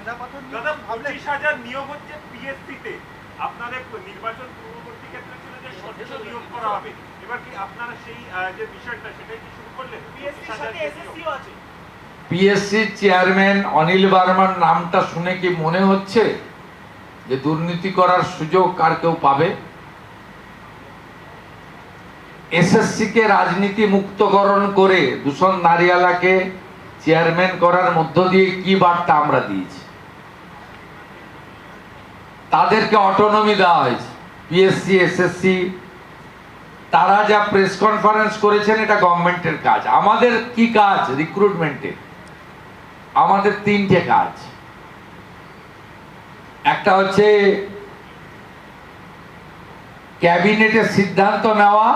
দাদা 25,000 নিয়োগ হচ্ছে পিএসসি-তে, আপনাদের নির্বাচন পূর্ববর্তী ক্ষেত্রে ছিল যে স্বচ্ছ নিয়োগ করা হবে, এবার কি আপনারা সেই যে বিষয়টা সেটাই কি শুরু করলেন? পিএসসির সাথে এসএসসিও আছে। পিএসসির চেয়ারম্যান অনিল বার্মার নামটা শুনে কি মনে হচ্ছে যে দুর্নীতি করার সুযোগ আর কেউ পাবে? এসএসসি কে রাজনীতি মুক্তকরণ করে দূষণ নারিয়ালাকে চেয়ারম্যান করার মধ্য দিয়ে কি বার্তা আমরা দিয়েছি? তাদেরকে অটোনমি দেওয়া হয়েছে। পিএসসি এসএসসি তারা যা প্রেস কনফারেন্স করেছেন এটা গভর্নমেন্টের কাজ। আমাদের কি কাজ? রিক্রুটমেন্টের আমাদের তিনটে কাজ। একটা হচ্ছে ক্যাবিনেটের সিদ্ধান্ত নেওয়া,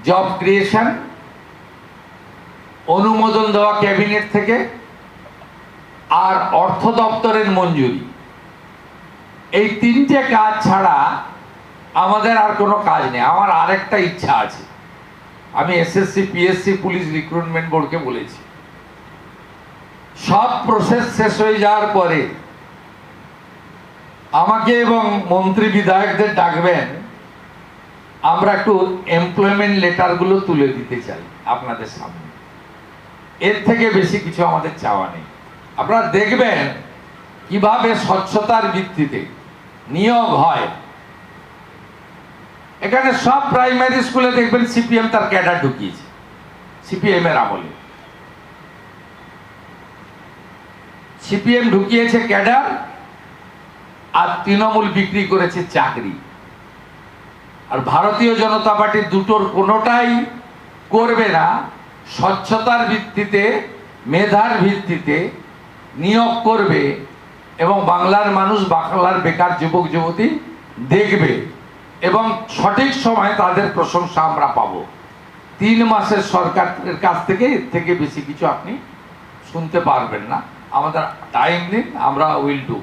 জব ক্রিয়েশন, অনুমোদন দেওয়া ক্যাবিনেট থেকে, আর অর্থ দপ্তরের মঞ্জুরি। এই তিনটে কাজ ছাড়া আমাদের আর কোনো কাজ নেই। আমার আরেকটা ইচ্ছা আছে, আমি এসএসসি পিএসসি পুলিশ রিক্রুটমেন্ট বোর্ডকে বলেছি, সব প্রসেস শেষ হয়ে যাওয়ার পরে আমাকে এবং মন্ত্রী বিধায়কদের ডাকবেন, আমরা একটু এমপ্লয়মেন্ট লেটারগুলো তুলে দিতে চাই আপনাদের সামনে। এর থেকে বেশি কিছু আমাদের চাওয়া নেই। আপনারা দেখবেন কিভাবে স্বচ্ছতার ভিত্তিতে নিয়োগ হয়। এখানে সব প্রাইমারি স্কুলে দেখবেন সিপিএম তার ক্যাডার ঢুকিয়েছে, সিপিএম এর আমলে সিপিএম ঢুকিয়েছে ক্যাডার, আর তৃণমূল বিক্রি করেছে চাকরি। আর ভারতীয় জনতা পার্টি দুটোর কোনোটাই করবে না। স্বচ্ছতার ভিত্তিতে, মেধার ভিত্তিতে নিয়োগ করবে এবং বাংলার মানুষ, বাংলার বেকার যুবক যুবতী দেখবে এবং সঠিক সময় তাদের প্রশংসা আমরা পাবো। 3 মাসের সরকারের কাছ থেকে এর থেকে বেশি কিছু আপনি শুনতে পারবেন না। আমাদের টাইম দিন, আমরা উইল ডু।